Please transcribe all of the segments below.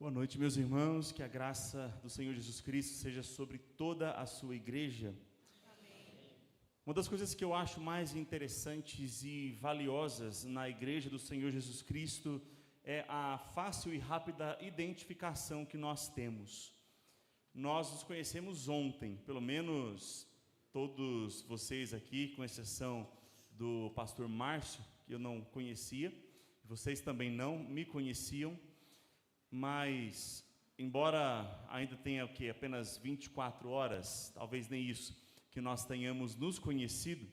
Boa noite, meus irmãos, que a graça do Senhor Jesus Cristo seja sobre toda a sua igreja. Amém. Uma das coisas que eu acho mais interessantes e valiosas na igreja do Senhor Jesus Cristo é a fácil e rápida identificação que nós temos. Nós nos conhecemos ontem, pelo menos todos vocês aqui, com exceção do pastor Márcio, que eu não conhecia, vocês também não me conheciam. Mas, embora ainda tenha apenas 24 horas, talvez nem isso, que nós tenhamos nos conhecido,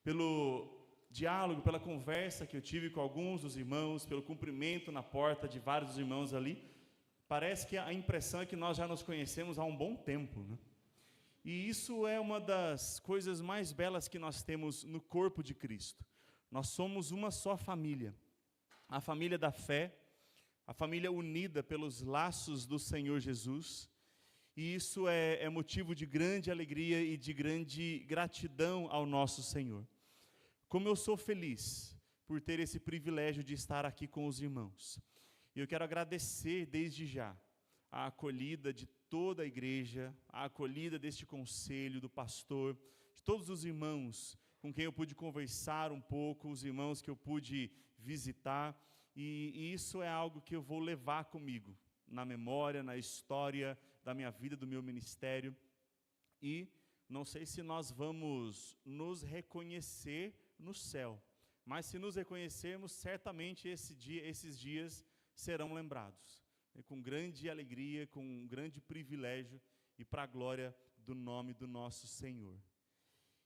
pelo diálogo, pela conversa que eu tive com alguns dos irmãos, pelo cumprimento na porta de vários dos irmãos ali, parece que a impressão é que nós já nos conhecemos há um bom tempo, né? E isso é uma das coisas mais belas que nós temos no corpo de Cristo. Nós somos uma só família, a família da fé, a família unida pelos laços do Senhor Jesus, e isso é motivo de grande alegria e de grande gratidão ao nosso Senhor. Como eu sou feliz por ter esse privilégio de estar aqui com os irmãos. E eu quero agradecer desde já a acolhida de toda a igreja, a acolhida deste conselho, do pastor, de todos os irmãos com quem eu pude conversar um pouco, os irmãos que eu pude visitar. E isso é algo que eu vou levar comigo, na memória, na história da minha vida, do meu ministério. E não sei se nós vamos nos reconhecer no céu, mas se nos reconhecermos, certamente esses dias serão lembrados, com grande alegria, com um grande privilégio e para a glória do nome do nosso Senhor.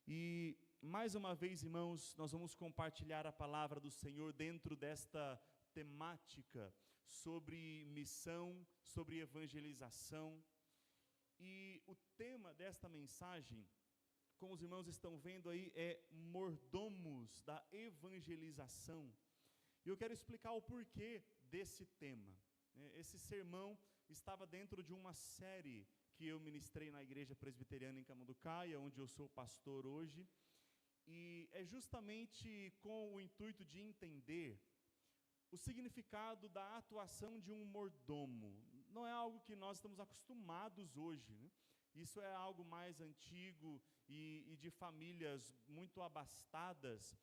E mais uma vez, irmãos, nós vamos compartilhar a palavra do Senhor dentro desta temática sobre missão, sobre evangelização. E o tema desta mensagem, como os irmãos estão vendo aí, é mordomos da evangelização. E eu quero explicar o porquê desse tema. Esse sermão estava dentro de uma série que eu ministrei na Igreja Presbiteriana em Camanducaia, onde eu sou pastor hoje. E é justamente com o intuito de entender o significado da atuação de um mordomo. Não é algo que nós estamos acostumados hoje, né? Isso é algo mais antigo e de famílias muito abastadas,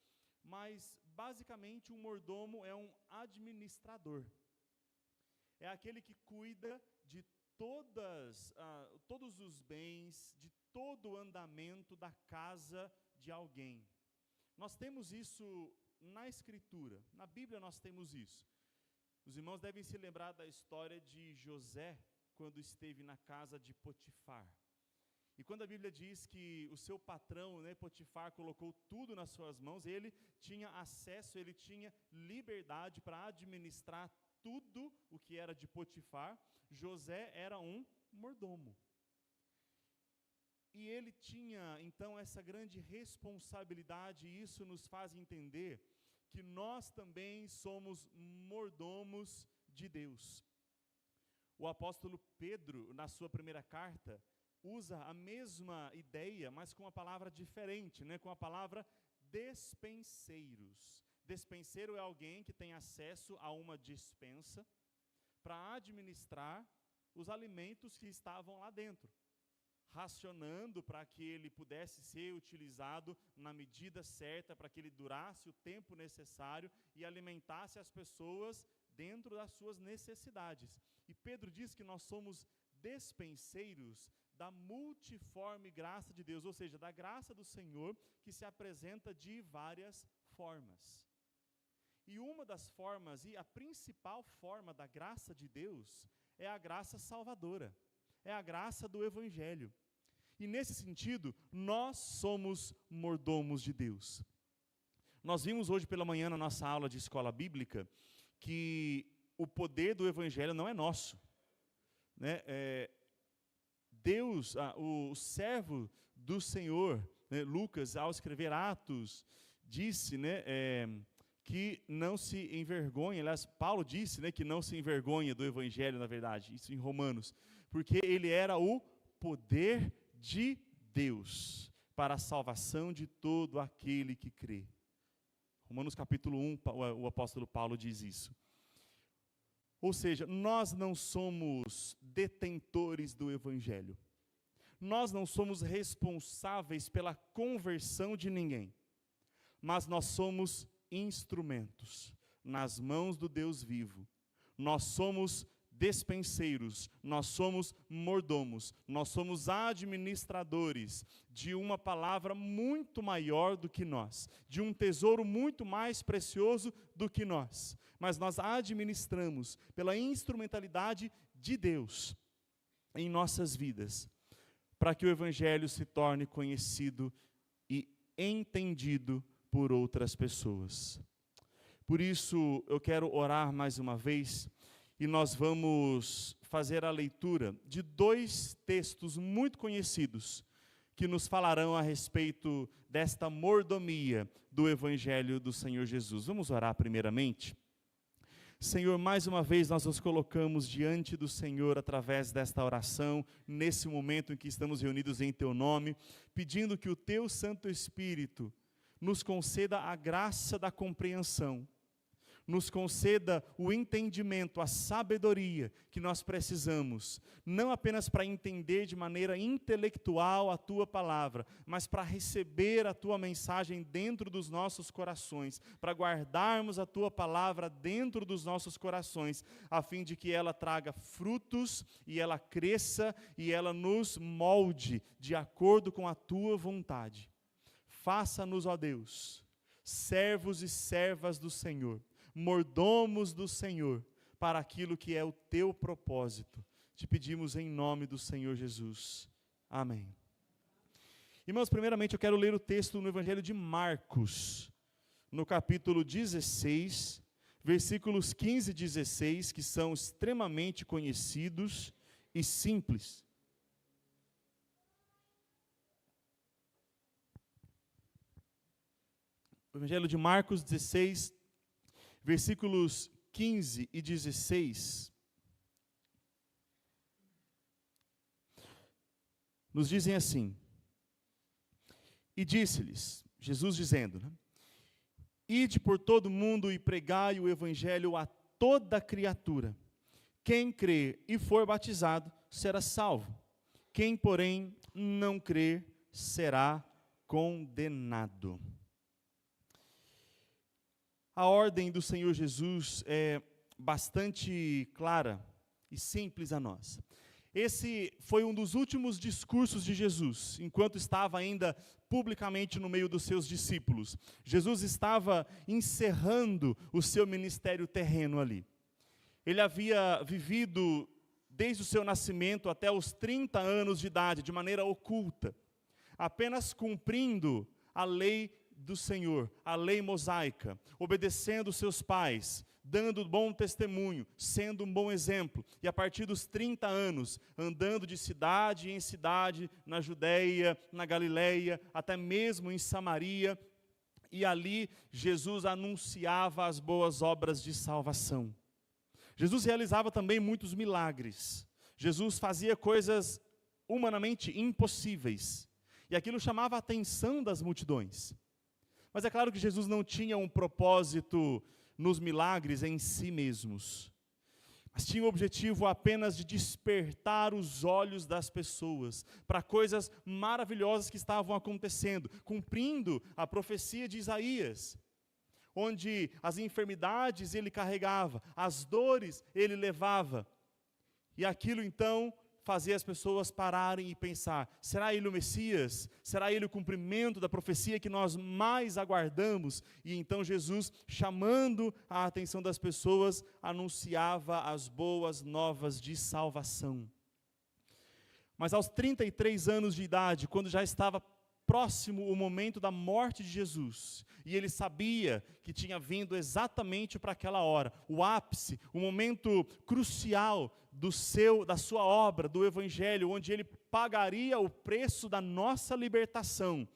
mas basicamente um mordomo é um administrador. É aquele que cuida de todos os bens, de todo o andamento da casa de alguém. Nós temos isso na Escritura, na Bíblia nós temos isso. Os irmãos devem se lembrar da história de José, quando esteve na casa de Potifar. E quando a Bíblia diz que o seu patrão, Potifar, colocou tudo nas suas mãos, ele tinha acesso, ele tinha liberdade para administrar tudo o que era de Potifar. José era um mordomo. E ele tinha, então, essa grande responsabilidade, e isso nos faz entender que nós também somos mordomos de Deus. O apóstolo Pedro, na sua primeira carta, usa a mesma ideia, mas com uma palavra diferente, com a palavra despenseiros. Despenseiro é alguém que tem acesso a uma despensa para administrar os alimentos que estavam lá dentro, racionando para que ele pudesse ser utilizado na medida certa, para que ele durasse o tempo necessário e alimentasse as pessoas dentro das suas necessidades. E Pedro diz que nós somos despenseiros da multiforme graça de Deus, ou seja, da graça do Senhor que se apresenta de várias formas. E uma das formas, e a principal forma da graça de Deus, é a graça salvadora. É a graça do Evangelho. E nesse sentido, nós somos mordomos de Deus. Nós vimos hoje pela manhã na nossa aula de escola bíblica que o poder do Evangelho não é nosso. Deus, o servo do Senhor, Lucas, ao escrever Atos, disse que não se envergonha, aliás, Paulo disse que não se envergonha do Evangelho, na verdade, isso em Romanos, porque ele era o poder de Deus para a salvação de todo aquele que crê. Romanos capítulo 1, o apóstolo Paulo diz isso. Ou seja, nós não somos detentores do Evangelho. Nós não somos responsáveis pela conversão de ninguém. Mas nós somos instrumentos nas mãos do Deus vivo. Nós somos despenseiros, nós somos mordomos, nós somos administradores de uma palavra muito maior do que nós, de um tesouro muito mais precioso do que nós. Mas nós administramos pela instrumentalidade de Deus em nossas vidas, para que o Evangelho se torne conhecido e entendido por outras pessoas. Por isso, eu quero orar mais uma vez, e nós vamos fazer a leitura de 2 textos muito conhecidos, que nos falarão a respeito desta mordomia do Evangelho do Senhor Jesus. Vamos orar primeiramente? Senhor, mais uma vez nós nos colocamos diante do Senhor através desta oração, nesse momento em que estamos reunidos em Teu nome, pedindo que o Teu Santo Espírito nos conceda a graça da compreensão, nos conceda o entendimento, a sabedoria que nós precisamos, não apenas para entender de maneira intelectual a Tua palavra, mas para receber a Tua mensagem dentro dos nossos corações, para guardarmos a Tua palavra dentro dos nossos corações, a fim de que ela traga frutos e ela cresça e ela nos molde de acordo com a Tua vontade. Faça-nos, ó Deus, servos e servas do Senhor, mordomos do Senhor, para aquilo que é o Teu propósito. Te pedimos em nome do Senhor Jesus. Amém. Irmãos, primeiramente eu quero ler o texto no Evangelho de Marcos, no capítulo 16, versículos 15 e 16, que são extremamente conhecidos e simples. O Evangelho de Marcos 16, versículos 15 e 16, nos dizem assim: e disse-lhes, Jesus dizendo, ide por todo o mundo e pregai o Evangelho a toda criatura. Quem crer e for batizado será salvo. Quem, porém, não crer será condenado. A ordem do Senhor Jesus é bastante clara e simples a nós. Esse foi um dos últimos discursos de Jesus, enquanto estava ainda publicamente no meio dos seus discípulos. Jesus estava encerrando o seu ministério terreno ali. Ele havia vivido desde o seu nascimento até os 30 anos de idade, de maneira oculta, apenas cumprindo a lei do Senhor, a lei mosaica, obedecendo seus pais, dando bom testemunho, sendo um bom exemplo, e a partir dos 30 anos, andando de cidade em cidade, na Judeia, na Galileia, até mesmo em Samaria, e ali Jesus anunciava as boas obras de salvação. Jesus realizava também muitos milagres, Jesus fazia coisas humanamente impossíveis, e aquilo chamava a atenção das multidões. Mas é claro que Jesus não tinha um propósito nos milagres em si mesmos, mas tinha o objetivo apenas de despertar os olhos das pessoas para coisas maravilhosas que estavam acontecendo, cumprindo a profecia de Isaías, onde as enfermidades ele carregava, as dores ele levava, e aquilo então fazia as pessoas pararem e pensar, será ele o Messias? Será ele o cumprimento da profecia que nós mais aguardamos? E então Jesus, chamando a atenção das pessoas, anunciava as boas novas de salvação. Mas aos 33 anos de idade, quando já estava próximo o momento da morte de Jesus, e ele sabia que tinha vindo exatamente para aquela hora, o ápice, o momento crucial da sua obra, do Evangelho, onde ele pagaria o preço da nossa libertação.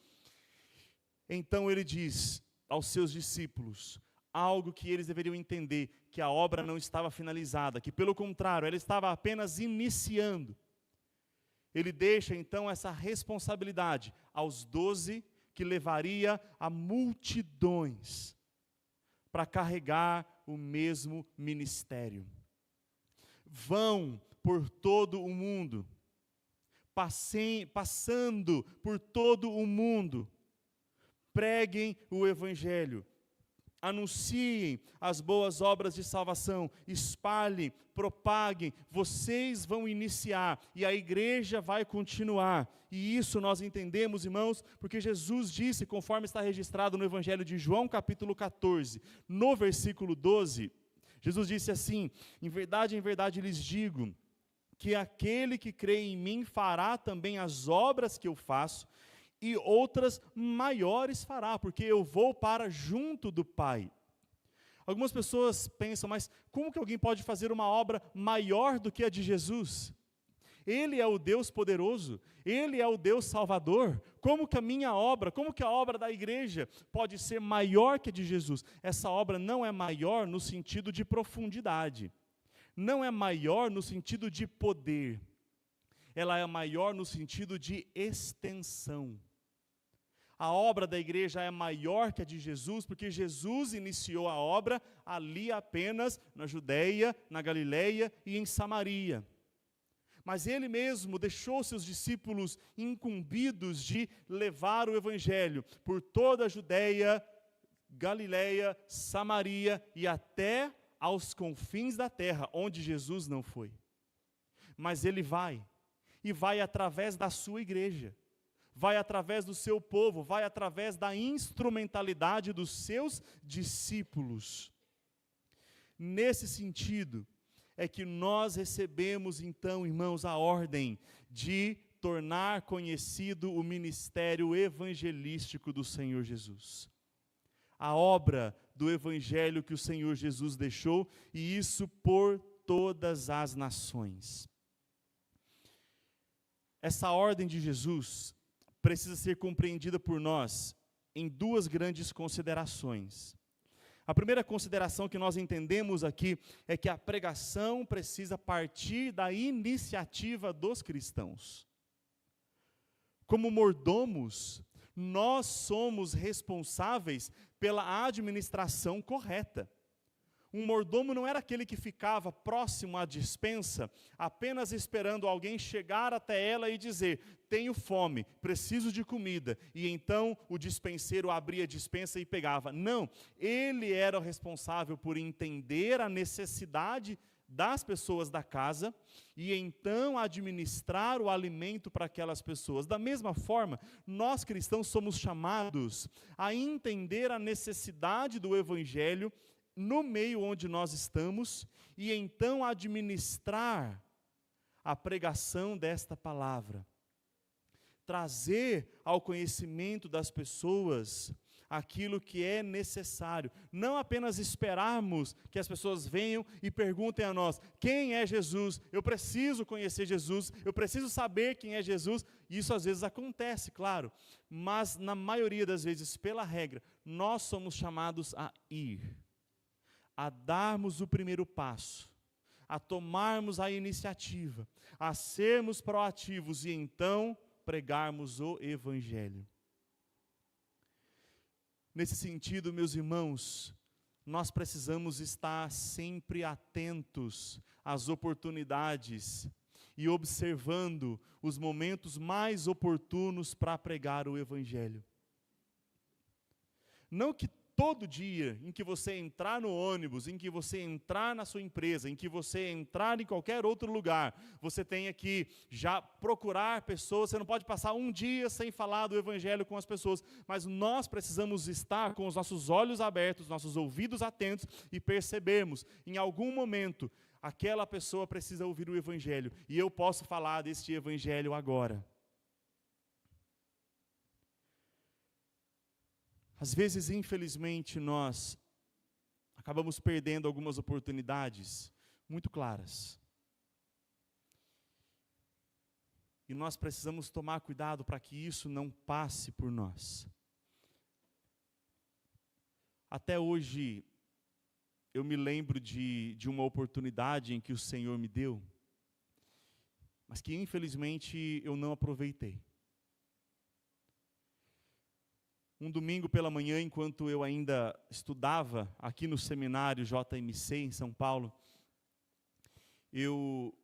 Então ele diz aos seus discípulos algo que eles deveriam entender, que a obra não estava finalizada, que pelo contrário, ela estava apenas iniciando. Ele deixa então essa responsabilidade aos 12, que levaria a multidões para carregar o mesmo ministério. Vão por todo o mundo, passando por todo o mundo, preguem o Evangelho, anunciem as boas obras de salvação, espalhem, propaguem, vocês vão iniciar e a igreja vai continuar. E isso nós entendemos, irmãos, porque Jesus disse, conforme está registrado no Evangelho de João, capítulo 14, no versículo 12, Jesus disse assim: em verdade lhes digo, que aquele que crê em mim fará também as obras que eu faço, e outras maiores fará, porque eu vou para junto do Pai. Algumas pessoas pensam, mas como que alguém pode fazer uma obra maior do que a de Jesus? Ele é o Deus poderoso, Ele é o Deus salvador. Como que a minha obra, como que a obra da igreja pode ser maior que a de Jesus? Essa obra não é maior no sentido de profundidade, não é maior no sentido de poder, ela é maior no sentido de extensão. A obra da igreja é maior que a de Jesus, porque Jesus iniciou a obra ali apenas na Judeia, na Galileia e em Samaria. Mas ele mesmo deixou seus discípulos incumbidos de levar o Evangelho por toda a Judeia, Galileia, Samaria e até aos confins da terra, onde Jesus não foi. Mas ele vai, e vai através da sua igreja, vai através do seu povo, vai através da instrumentalidade dos seus discípulos. Nesse sentido, é que nós recebemos então, irmãos, a ordem de tornar conhecido o ministério evangelístico do Senhor Jesus. A obra do evangelho que o Senhor Jesus deixou, e isso por todas as nações. Essa ordem de Jesus precisa ser compreendida por nós em duas grandes considerações. A primeira consideração que nós entendemos aqui é que a pregação precisa partir da iniciativa dos cristãos. Como mordomos, nós somos responsáveis pela administração correta. Um mordomo não era aquele que ficava próximo à despensa, apenas esperando alguém chegar até ela e dizer: tenho fome, preciso de comida, e então o dispenseiro abria a despensa e pegava. Não, ele era o responsável por entender a necessidade das pessoas da casa, e então administrar o alimento para aquelas pessoas. Da mesma forma, nós cristãos somos chamados a entender a necessidade do Evangelho no meio onde nós estamos, e então administrar a pregação desta palavra. Trazer ao conhecimento das pessoas aquilo que é necessário. Não apenas esperarmos que as pessoas venham e perguntem a nós: quem é Jesus? Eu preciso conhecer Jesus, eu preciso saber quem é Jesus. Isso às vezes acontece, claro, mas na maioria das vezes, pela regra, nós somos chamados a ir, a darmos o primeiro passo, a tomarmos a iniciativa, a sermos proativos e então pregarmos o Evangelho. Nesse sentido, meus irmãos, nós precisamos estar sempre atentos às oportunidades e observando os momentos mais oportunos para pregar o Evangelho. Não que todo dia em que você entrar no ônibus, em que você entrar na sua empresa, em que você entrar em qualquer outro lugar, você tenha que já procurar pessoas. Você não pode passar um dia sem falar do Evangelho com as pessoas, mas nós precisamos estar com os nossos olhos abertos, nossos ouvidos atentos e percebermos, em algum momento, aquela pessoa precisa ouvir o Evangelho, e eu posso falar deste Evangelho agora. Às vezes, infelizmente, nós acabamos perdendo algumas oportunidades muito claras. E nós precisamos tomar cuidado para que isso não passe por nós. Até hoje, eu me lembro de uma oportunidade em que o Senhor me deu, mas que infelizmente eu não aproveitei. Um domingo pela manhã, enquanto eu ainda estudava aqui no seminário JMC, em São Paulo, eu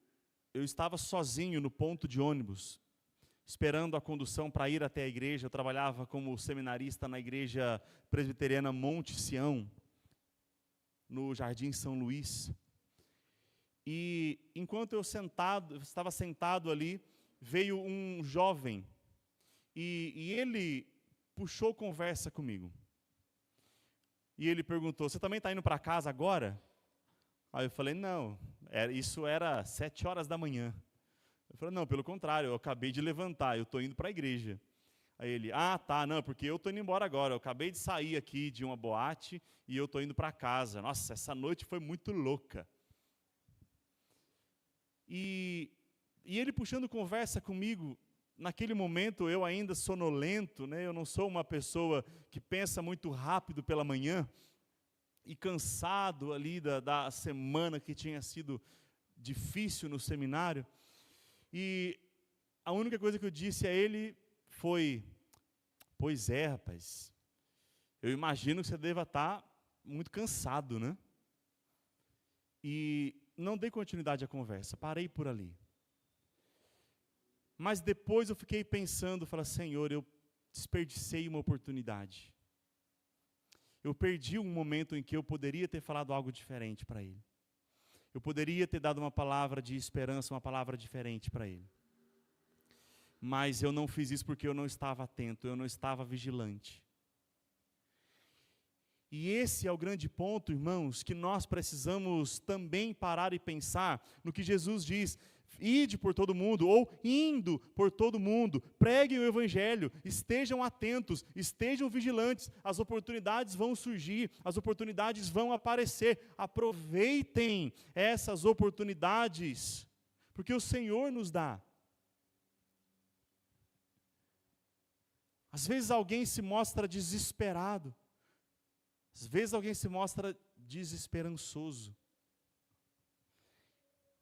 estava sozinho no ponto de ônibus, esperando a condução para ir até a igreja. Eu trabalhava como seminarista na igreja presbiteriana Monte Sião, no Jardim São Luís. E enquanto eu estava sentado ali, veio um jovem e ele puxou conversa comigo. E ele perguntou: você também está indo para casa agora? Aí eu falei: não, isso era 7 horas da manhã. Eu falei: não, pelo contrário, eu acabei de levantar, eu estou indo para a igreja. Aí ele: ah, tá, não, porque eu estou indo embora agora, eu acabei de sair aqui de uma boate e eu estou indo para casa. Nossa, essa noite foi muito louca. E ele puxando conversa comigo, naquele momento eu ainda sonolento, né? Eu não sou uma pessoa que pensa muito rápido pela manhã, e cansado ali da semana que tinha sido difícil no seminário. E a única coisa que eu disse a ele foi: pois é, rapaz, eu imagino que você deva estar muito cansado, né? E não dei continuidade à conversa, parei por ali. Mas depois eu fiquei pensando, falei: Senhor, eu desperdicei uma oportunidade. Eu perdi um momento em que eu poderia ter falado algo diferente para ele. Eu poderia ter dado uma palavra de esperança, uma palavra diferente para ele. Mas eu não fiz isso porque eu não estava atento, eu não estava vigilante. E esse é o grande ponto, irmãos, que nós precisamos também parar e pensar no que Jesus diz: ide por todo mundo, ou indo por todo mundo, preguem o evangelho, estejam atentos, estejam vigilantes, as oportunidades vão surgir, as oportunidades vão aparecer, aproveitem essas oportunidades, porque o Senhor nos dá. Às vezes alguém se mostra desesperado, às vezes alguém se mostra desesperançoso.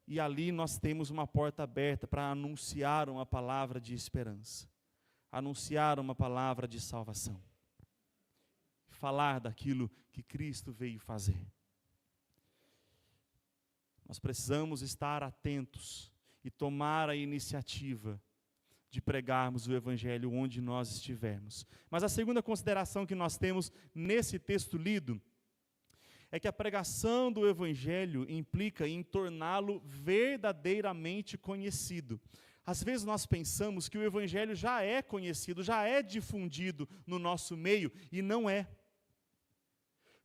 E ali nós temos uma porta aberta para anunciar uma palavra de esperança, anunciar uma palavra de salvação, falar daquilo que Cristo veio fazer. Nós precisamos estar atentos e tomar a iniciativa de pregarmos o Evangelho onde nós estivermos. Mas a segunda consideração que nós temos nesse texto lido é que a pregação do Evangelho implica em torná-lo verdadeiramente conhecido. Às vezes nós pensamos que o Evangelho já é conhecido, já é difundido no nosso meio, e não é.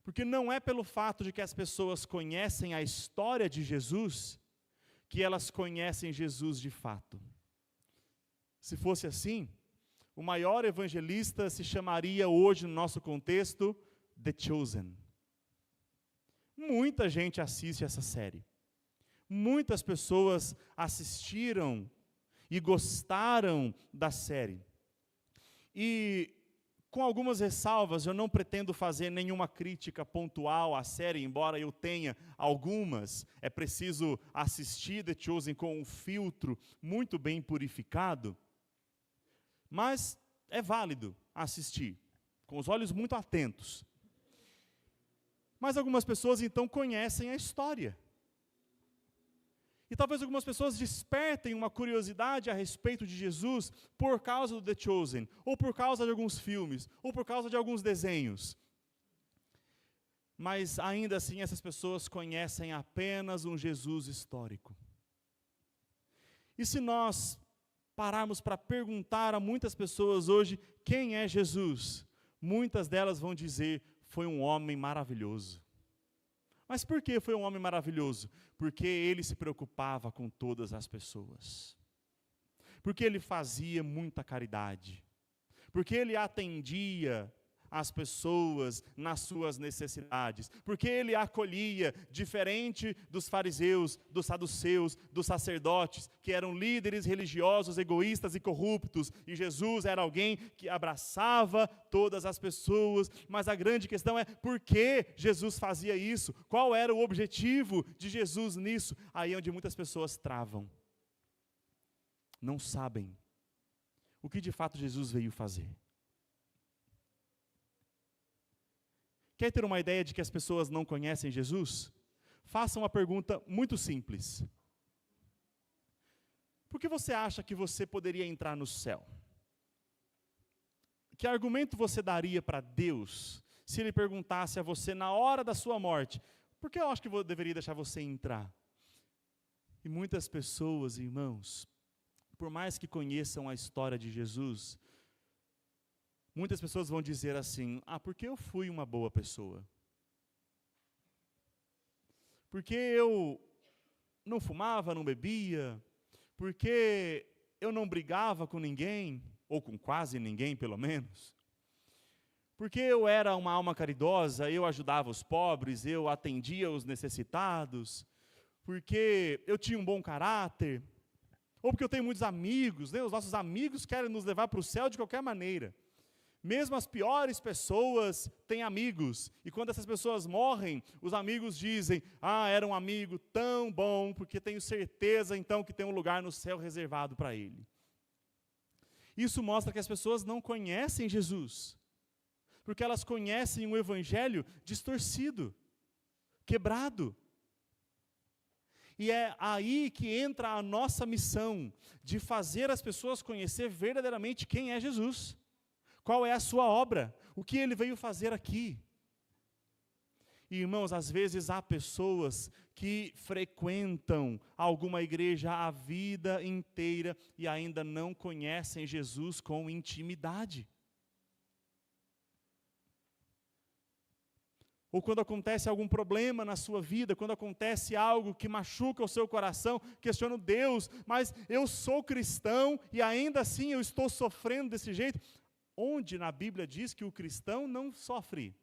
Porque não é pelo fato de que as pessoas conhecem a história de Jesus, que elas conhecem Jesus de fato. Se fosse assim, o maior evangelista se chamaria hoje, no nosso contexto, The Chosen. Muita gente assiste essa série. Muitas pessoas assistiram e gostaram da série. E, com algumas ressalvas, eu não pretendo fazer nenhuma crítica pontual à série, embora eu tenha algumas. É preciso assistir The Chosen com um filtro muito bem purificado. Mas é válido assistir, com os olhos muito atentos. Mas algumas pessoas então conhecem a história. E talvez algumas pessoas despertem uma curiosidade a respeito de Jesus por causa do The Chosen, ou por causa de alguns filmes, ou por causa de alguns desenhos. Mas ainda assim essas pessoas conhecem apenas um Jesus histórico. E se nós pararmos para perguntar a muitas pessoas hoje quem é Jesus, muitas delas vão dizer: foi um homem maravilhoso. Mas por que foi um homem maravilhoso? Porque ele se preocupava com todas as pessoas. Porque ele fazia muita caridade. Porque ele atendia as pessoas nas suas necessidades. Porque ele acolhia, diferente dos fariseus, dos saduceus, dos sacerdotes, que eram líderes religiosos, egoístas e corruptos. E Jesus era alguém que abraçava todas as pessoas. Mas a grande questão é: por que Jesus fazia isso? Qual era o objetivo de Jesus nisso? Aí é onde muitas pessoas travam. Não sabem o que de fato Jesus veio fazer. Quer ter uma ideia de que as pessoas não conhecem Jesus? Faça uma pergunta muito simples. Por que você acha que você poderia entrar no céu? Que argumento você daria para Deus se Ele perguntasse a você na hora da sua morte, por que eu acho que eu deveria deixar você entrar? E muitas pessoas, irmãos, por mais que conheçam a história de Jesus, muitas pessoas vão dizer assim, porque eu fui uma boa pessoa. Porque eu não fumava, não bebia, porque eu não brigava com ninguém, ou com quase ninguém pelo menos, porque eu era uma alma caridosa, eu ajudava os pobres, eu atendia os necessitados, porque eu tinha um bom caráter, ou porque eu tenho muitos amigos, né? Os nossos amigos querem nos levar para o céu de qualquer maneira. Mesmo as piores pessoas têm amigos, e quando essas pessoas morrem, os amigos dizem, era um amigo tão bom, porque tenho certeza então que tem um lugar no céu reservado para ele. Isso mostra que as pessoas não conhecem Jesus, porque elas conhecem um evangelho distorcido, quebrado. E é aí que entra a nossa missão, de fazer as pessoas conhecer verdadeiramente quem é Jesus. Qual é a sua obra? O que Ele veio fazer aqui? E, irmãos, às vezes há pessoas que frequentam alguma igreja a vida inteira e ainda não conhecem Jesus com intimidade. Ou quando acontece algum problema na sua vida, quando acontece algo que machuca o seu coração, questiona Deus, mas eu sou cristão e ainda assim eu estou sofrendo desse jeito. Onde na Bíblia diz que o cristão não sofre?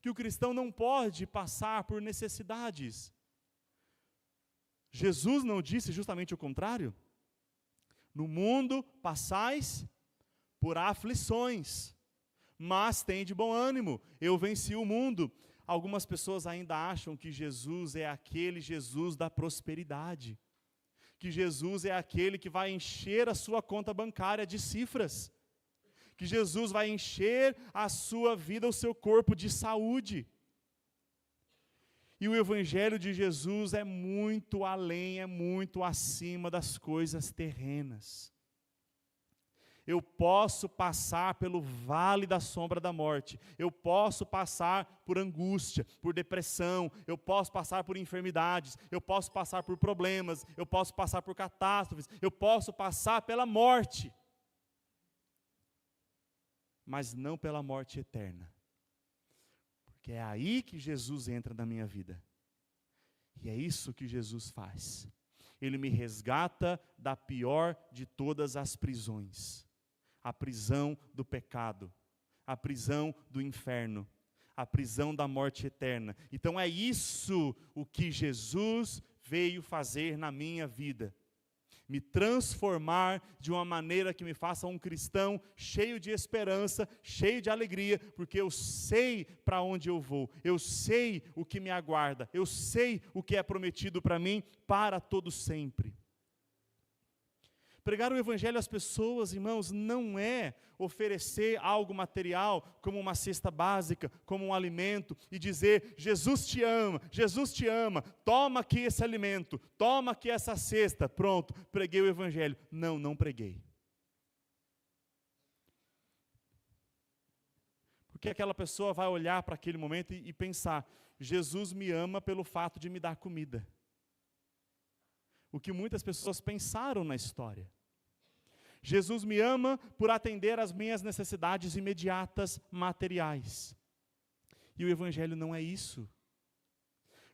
Que o cristão não pode passar por necessidades? Jesus não disse justamente o contrário? No mundo passais por aflições, mas tende bom ânimo, eu venci o mundo. Algumas pessoas ainda acham que Jesus é aquele Jesus da prosperidade, que Jesus é aquele que vai encher a sua conta bancária de cifras, que Jesus vai encher a sua vida, o seu corpo de saúde. E o evangelho de Jesus é muito além, é muito acima das coisas terrenas. Eu posso passar pelo vale da sombra da morte, eu posso passar por angústia, por depressão, eu posso passar por enfermidades, eu posso passar por problemas, eu posso passar por catástrofes, eu posso passar pela morte, mas não pela morte eterna, porque é aí que Jesus entra na minha vida, e é isso que Jesus faz. Ele me resgata da pior de todas as prisões, a prisão do pecado, a prisão do inferno, a prisão da morte eterna. Então é isso o que Jesus veio fazer na minha vida. Me transformar de uma maneira que me faça um cristão cheio de esperança, cheio de alegria, porque eu sei para onde eu vou, eu sei o que me aguarda, eu sei o que é prometido para mim para todo sempre. Pregar o evangelho às pessoas, irmãos, não é oferecer algo material, como uma cesta básica, como um alimento, e dizer, Jesus te ama, toma aqui esse alimento, toma aqui essa cesta, pronto, preguei o evangelho. Não, não preguei. Porque aquela pessoa vai olhar para aquele momento e pensar, Jesus me ama pelo fato de me dar comida. O que muitas pessoas pensaram na história. Jesus me ama por atender às minhas necessidades imediatas materiais. E o evangelho não é isso.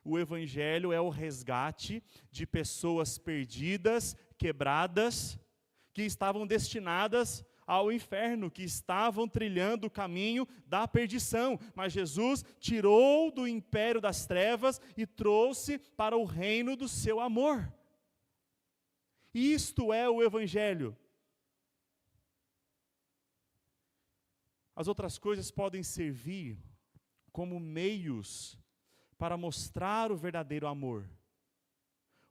O evangelho é o resgate de pessoas perdidas, quebradas, que estavam destinadas ao inferno, que estavam trilhando o caminho da perdição. Mas Jesus tirou do império das trevas e trouxe para o reino do seu amor. Isto é o evangelho. As outras coisas podem servir como meios para mostrar o verdadeiro amor.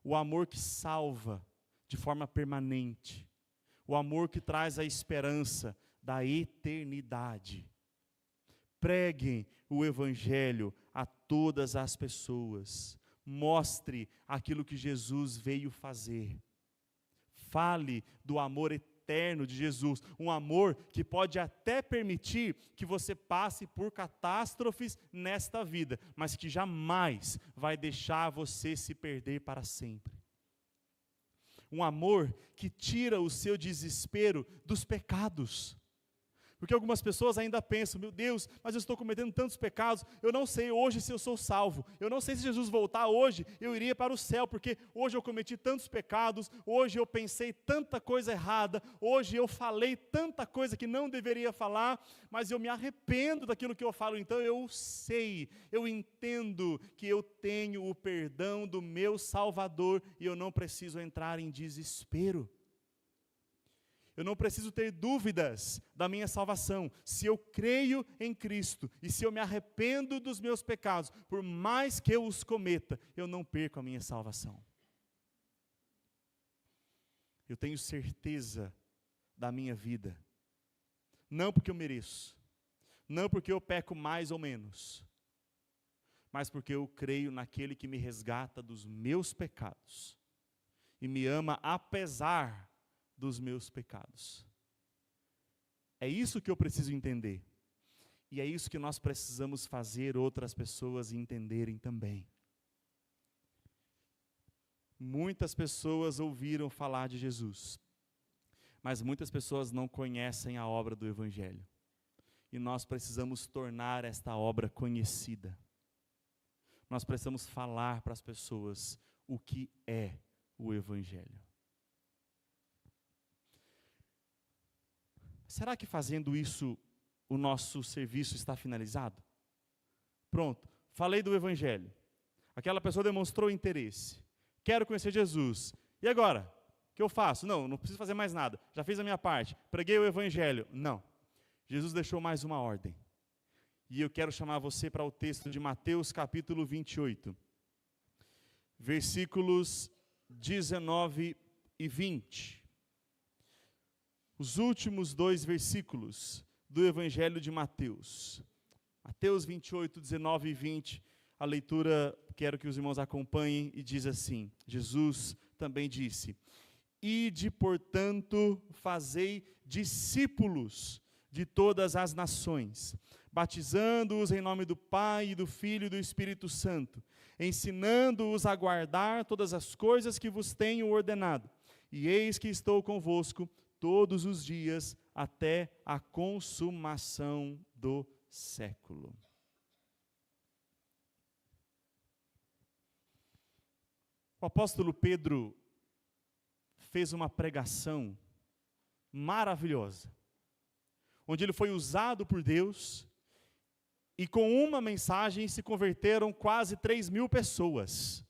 O amor que salva de forma permanente. O amor que traz a esperança da eternidade. Preguem o evangelho a todas as pessoas. Mostre aquilo que Jesus veio fazer. fale do amor eterno de Jesus, um amor que pode até permitir que você passe por catástrofes nesta vida, mas que jamais vai deixar você se perder para sempre. Um amor que tira o seu desespero dos pecados. Porque algumas pessoas ainda pensam, meu Deus, mas eu estou cometendo tantos pecados, eu não sei hoje se eu sou salvo, eu não sei se Jesus voltar hoje, eu iria para o céu, porque hoje eu cometi tantos pecados, hoje eu pensei tanta coisa errada, hoje eu falei tanta coisa que não deveria falar, mas eu me arrependo daquilo que eu falo, então eu sei, eu entendo que eu tenho o perdão do meu Salvador e eu não preciso entrar em desespero. Eu não preciso ter dúvidas da minha salvação. Se eu creio em Cristo e se eu me arrependo dos meus pecados, por mais que eu os cometa, eu não perco a minha salvação. Eu tenho certeza da minha vida. Não porque eu mereço, não porque eu peco mais ou menos, mas porque eu creio naquele que me resgata dos meus pecados e me ama apesar dos meus pecados. É isso que eu preciso entender. E é isso que nós precisamos fazer outras pessoas entenderem também. Muitas pessoas ouviram falar de Jesus, mas muitas pessoas não conhecem a obra do Evangelho. E nós precisamos tornar esta obra conhecida. Nós precisamos falar para as pessoas o que é o Evangelho. Será que fazendo isso o nosso serviço está finalizado? Pronto, falei do Evangelho. Aquela pessoa demonstrou interesse. Quero conhecer Jesus. E agora? O que eu faço? Não preciso fazer mais nada. Já fiz a minha parte. Preguei o Evangelho. Não. Jesus deixou mais uma ordem. E eu quero chamar você para o texto de Mateus capítulo 28. Versículos 19 e 20. Os últimos 2 versículos do Evangelho de Mateus. Mateus 28, 19 e 20. A leitura, quero que os irmãos acompanhem, e diz assim, Jesus também disse, Ide, portanto, fazei discípulos de todas as nações, batizando-os em nome do Pai, e do Filho e do Espírito Santo, ensinando-os a guardar todas as coisas que vos tenho ordenado. E eis que estou convosco todos os dias, até a consumação do século. O apóstolo Pedro fez uma pregação maravilhosa, onde ele foi usado por Deus, e com uma mensagem se converteram quase 3.000 pessoas.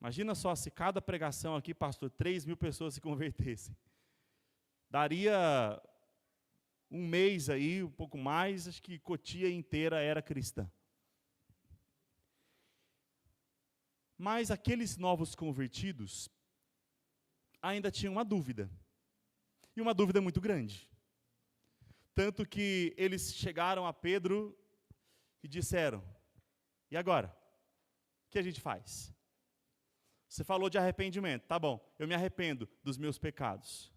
Imagina só, se cada pregação aqui, pastor, 3.000 pessoas se convertessem. Daria um mês aí, um pouco mais, acho que Cotia inteira era cristã. Mas aqueles novos convertidos ainda tinham uma dúvida. E uma dúvida muito grande. Tanto que eles chegaram a Pedro e disseram, e agora? O que a gente faz? Você falou de arrependimento, tá bom, eu me arrependo dos meus pecados.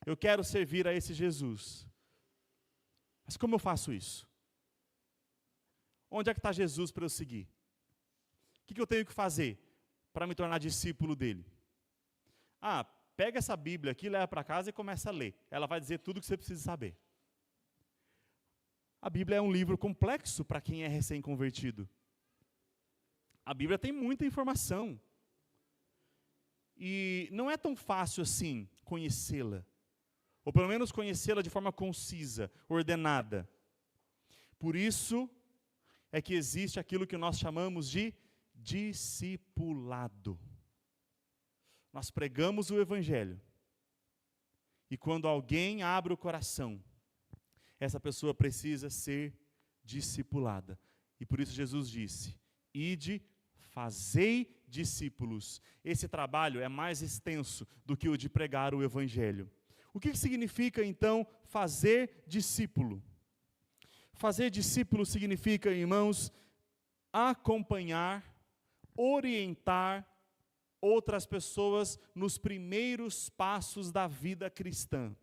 Eu quero servir a esse Jesus. Mas como eu faço isso? Onde é que está Jesus para eu seguir? O que eu tenho que fazer para me tornar discípulo dele? Pega essa Bíblia aqui, leva para casa e começa a ler. Ela vai dizer tudo o que você precisa saber. A Bíblia é um livro complexo para quem é recém-convertido. A Bíblia tem muita informação. E não é tão fácil assim conhecê-la. Ou pelo menos conhecê-la de forma concisa, ordenada. Por isso é que existe aquilo que nós chamamos de discipulado. Nós pregamos o Evangelho. E quando alguém abre o coração, essa pessoa precisa ser discipulada. E por isso Jesus disse, Ide, fazei discípulos. Esse trabalho é mais extenso do que o de pregar o Evangelho. O que significa, então, fazer discípulo? Fazer discípulo significa, irmãos, acompanhar, orientar outras pessoas nos primeiros passos da vida cristã.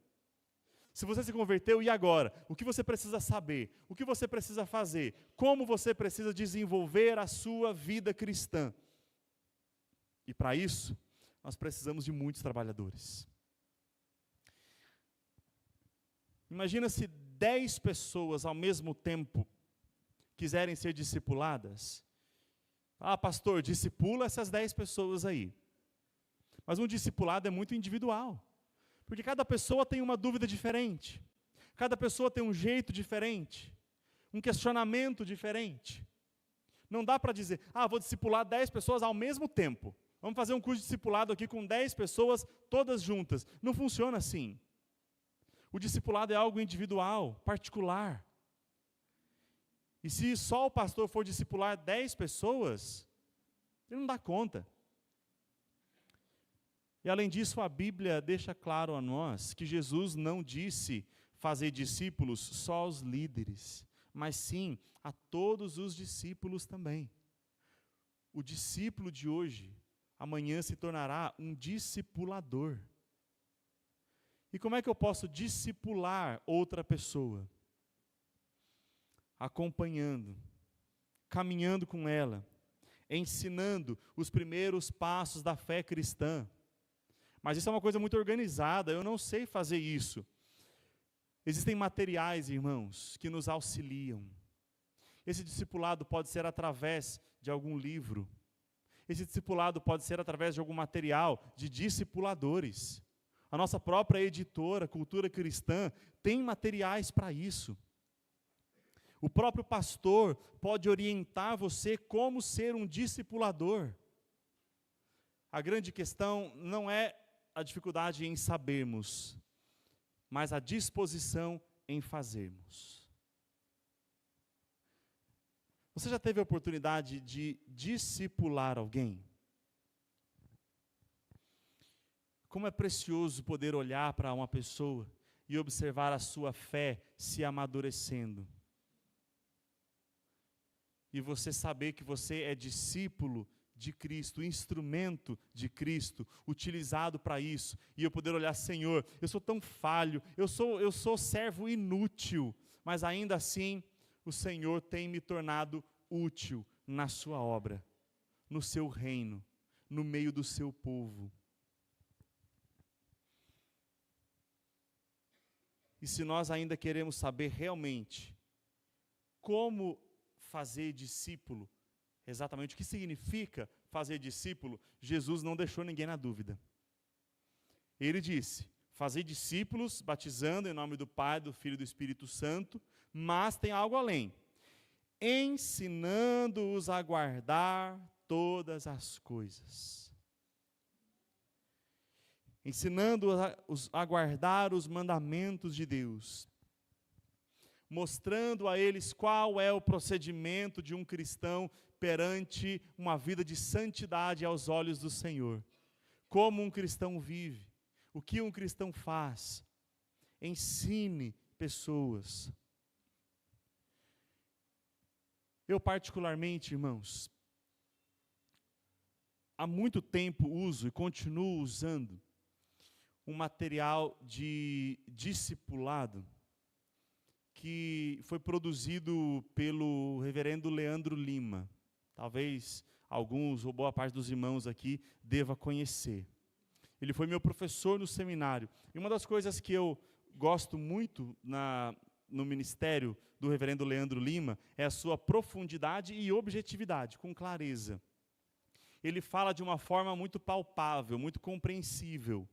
Se você se converteu, e agora? O que você precisa saber? O que você precisa fazer? Como você precisa desenvolver a sua vida cristã? E para isso, nós precisamos de muitos trabalhadores. Imagina se 10 pessoas ao mesmo tempo quiserem ser discipuladas. Ah, pastor, discipula essas 10 pessoas aí. Mas um discipulado é muito individual. Porque cada pessoa tem uma dúvida diferente. Cada pessoa tem um jeito diferente. Um questionamento diferente. Não dá para dizer, vou discipular 10 pessoas ao mesmo tempo. Vamos fazer um curso de discipulado aqui com 10 pessoas, todas juntas. Não funciona assim. O discipulado é algo individual, particular. E se só o pastor for discipular 10 pessoas, ele não dá conta. E além disso, a Bíblia deixa claro a nós que Jesus não disse fazer discípulos só aos líderes, mas sim a todos os discípulos também. O discípulo de hoje, amanhã se tornará um discipulador. E como é que eu posso discipular outra pessoa? Acompanhando, caminhando com ela, ensinando os primeiros passos da fé cristã. Mas isso é uma coisa muito organizada, eu não sei fazer isso. Existem materiais, irmãos, que nos auxiliam. Esse discipulado pode ser através de algum livro. Esse discipulado pode ser através de algum material de discipuladores. A nossa própria editora, Cultura Cristã, tem materiais para isso. O próprio pastor pode orientar você como ser um discipulador. A grande questão não é a dificuldade em sabermos, mas a disposição em fazermos. Você já teve a oportunidade de discipular alguém? Como é precioso poder olhar para uma pessoa e observar a sua fé se amadurecendo. E você saber que você é discípulo de Cristo, instrumento de Cristo, utilizado para isso, e eu poder olhar, Senhor, eu sou tão falho, eu sou servo inútil, mas ainda assim, o Senhor tem me tornado útil na sua obra, no seu reino, no meio do seu povo. E se nós ainda queremos saber realmente como fazer discípulo, exatamente o que significa fazer discípulo, Jesus não deixou ninguém na dúvida. Ele disse, fazer discípulos, batizando em nome do Pai, do Filho e do Espírito Santo, mas tem algo além, ensinando-os a guardar todas as coisas. Ensinando-os a guardar os mandamentos de Deus, mostrando a eles qual é o procedimento de um cristão perante uma vida de santidade aos olhos do Senhor. Como um cristão vive, o que um cristão faz. Ensine pessoas. Eu particularmente, irmãos, há muito tempo uso e continuo usando um material de discipulado que foi produzido pelo reverendo Leandro Lima. Talvez alguns ou boa parte dos irmãos aqui deva conhecer. Ele foi meu professor no seminário. E uma das coisas que eu gosto muito no ministério do reverendo Leandro Lima é a sua profundidade e objetividade, com clareza. Ele fala de uma forma muito palpável, muito compreensível,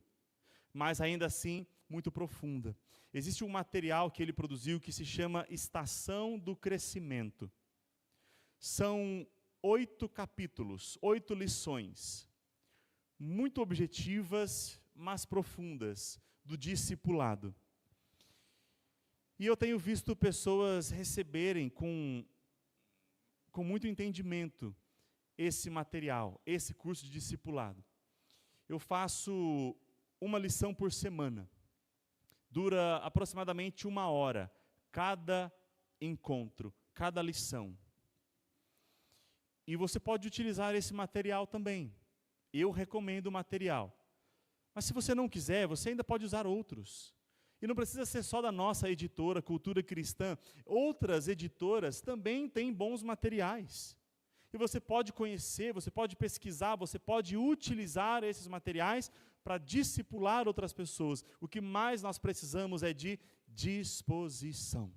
mas ainda assim muito profunda. Existe um material que ele produziu que se chama Estação do Crescimento. São 8 capítulos, 8 lições, muito objetivas, mas profundas, do discipulado. E eu tenho visto pessoas receberem com muito entendimento esse material, esse curso de discipulado. Eu faço uma lição por semana. Dura aproximadamente 1 hora, cada encontro, cada lição. E você pode utilizar esse material também. eu recomendo o material. Mas se você não quiser, você ainda pode usar outros. E não precisa ser só da nossa editora, Cultura Cristã. Outras editoras também têm bons materiais. E você pode conhecer, você pode pesquisar, você pode utilizar esses materiais para discipular outras pessoas. O que mais nós precisamos é de disposição.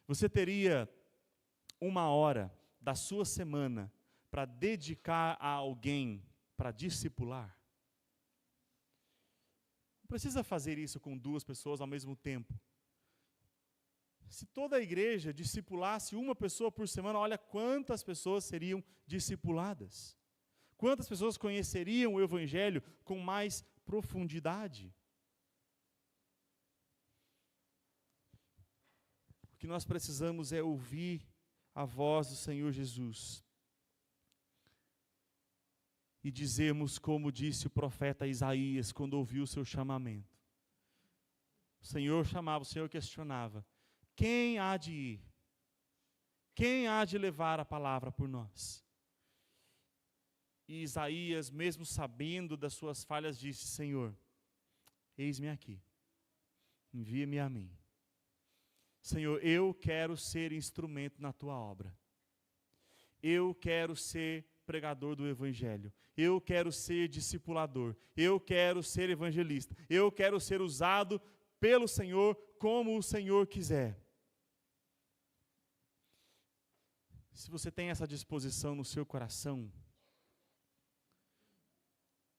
Você teria 1 hora da sua semana para dedicar a alguém para discipular? Não precisa fazer isso com 2 pessoas ao mesmo tempo. Se toda a igreja discipulasse 1 pessoa por semana, olha quantas pessoas seriam discipuladas. Quantas pessoas conheceriam o Evangelho com mais profundidade? O que nós precisamos é ouvir a voz do Senhor Jesus e dizermos como disse o profeta Isaías quando ouviu o seu chamamento. O Senhor chamava, o Senhor questionava: quem há de ir? Quem há de levar a palavra por nós? E Isaías, mesmo sabendo das suas falhas, disse: Senhor, eis-me aqui, envia-me a mim. Senhor, eu quero ser instrumento na tua obra. Eu quero ser pregador do Evangelho. Eu quero ser discipulador. Eu quero ser evangelista. Eu quero ser usado pelo Senhor como o Senhor quiser. Se você tem essa disposição no seu coração,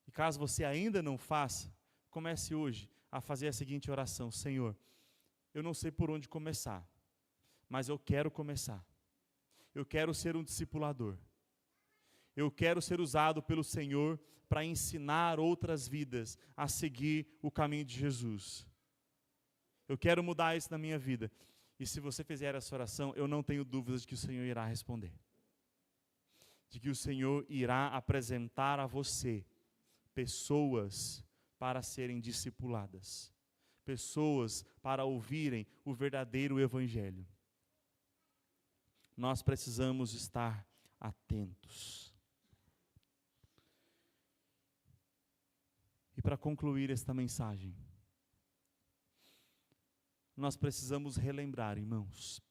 e caso você ainda não faça, comece hoje a fazer a seguinte oração: Senhor, eu não sei por onde começar, mas eu quero começar. Eu quero ser um discipulador. Eu quero ser usado pelo Senhor para ensinar outras vidas a seguir o caminho de Jesus. Eu quero mudar isso na minha vida. E se você fizer essa oração, eu não tenho dúvidas de que o Senhor irá responder. De que o Senhor irá apresentar a você pessoas para serem discipuladas. Pessoas para ouvirem o verdadeiro Evangelho. Nós precisamos estar atentos. E para concluir esta mensagem, nós precisamos relembrar, irmãos,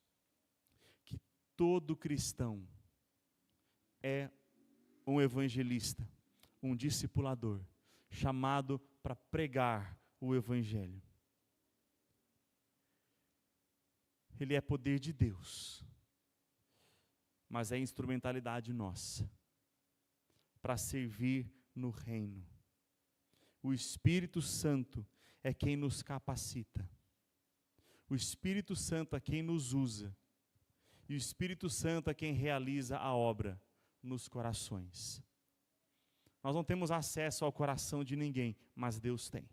que todo cristão é um evangelista, um discipulador, chamado para pregar o Evangelho. Ele é poder de Deus, mas é instrumentalidade nossa, para servir no reino. O Espírito Santo é quem nos capacita. O Espírito Santo é quem nos usa. E o Espírito Santo é quem realiza a obra nos corações. Nós não temos acesso ao coração de ninguém, mas Deus tem.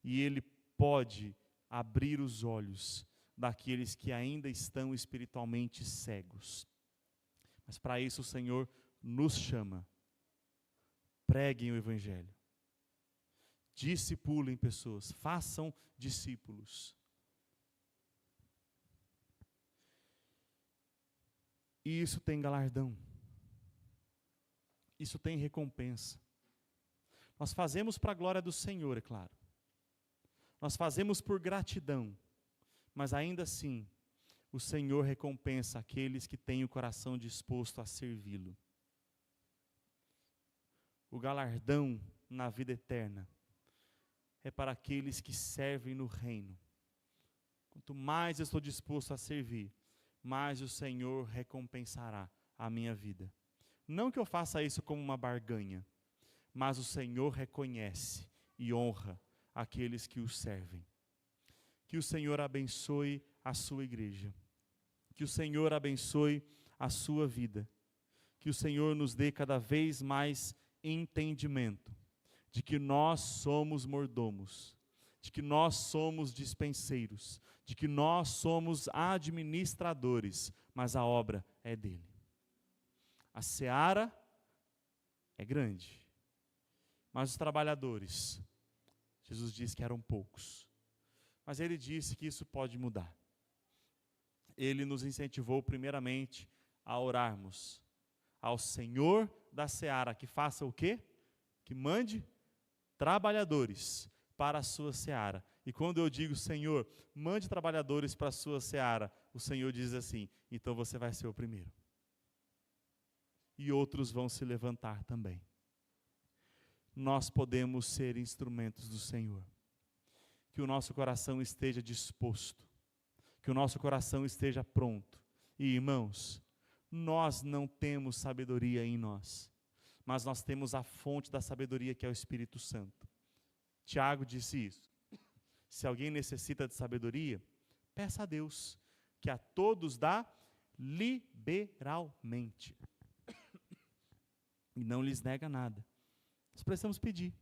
E Ele pode abrir os olhos daqueles que ainda estão espiritualmente cegos. Mas para isso o Senhor nos chama. Preguem o Evangelho. Discipulem pessoas, façam discípulos. E isso tem galardão. Isso tem recompensa. Nós fazemos para a glória do Senhor, é claro. Nós fazemos por gratidão, mas ainda assim, o Senhor recompensa aqueles que têm o coração disposto a servi-lo. O galardão na vida eterna é para aqueles que servem no reino. Quanto mais eu estou disposto a servir, mais o Senhor recompensará a minha vida. Não que eu faça isso como uma barganha, mas o Senhor reconhece e honra aqueles que o servem. Que o Senhor abençoe a sua igreja. Que o Senhor abençoe a sua vida. Que o Senhor nos dê cada vez mais entendimento de que nós somos mordomos, de que nós somos dispenseiros, de que nós somos administradores, mas a obra é dele. A seara é grande, mas os trabalhadores, Jesus disse que eram poucos. Mas ele disse que isso pode mudar. Ele nos incentivou primeiramente a orarmos ao Senhor da seara que faça o quê? Que mande trabalhadores para a sua seara. E quando eu digo, Senhor, mande trabalhadores para a sua seara, o Senhor diz assim, então você vai ser o primeiro. E outros vão se levantar também. Nós podemos ser instrumentos do Senhor. Que o nosso coração esteja disposto. Que o nosso coração esteja pronto. E irmãos, nós não temos sabedoria em nós, mas nós temos a fonte da sabedoria que é o Espírito Santo. Tiago disse isso. Se alguém necessita de sabedoria, peça a Deus, que a todos dá liberalmente. E não lhes nega nada. Nós precisamos pedir.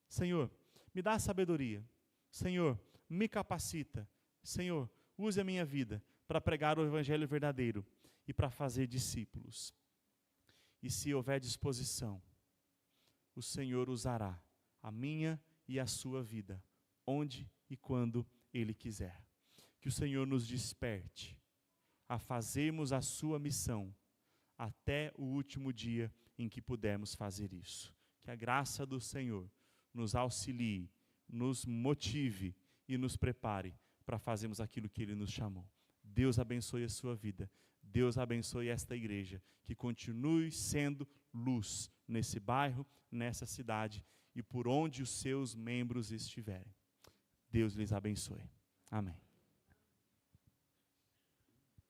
Senhor, me dá sabedoria. Senhor, me capacita. Senhor, use a minha vida para pregar o evangelho verdadeiro e para fazer discípulos. E se houver disposição, o Senhor usará a minha e a sua vida, onde e quando Ele quiser. Que o Senhor nos desperte a fazermos a sua missão até o último dia em que pudermos fazer isso. Que a graça do Senhor nos auxilie, nos motive e nos prepare para fazermos aquilo que Ele nos chamou. Deus abençoe a sua vida. Deus abençoe esta igreja, que continue sendo luz nesse bairro, nessa cidade e por onde os seus membros estiverem. Deus lhes abençoe. Amém.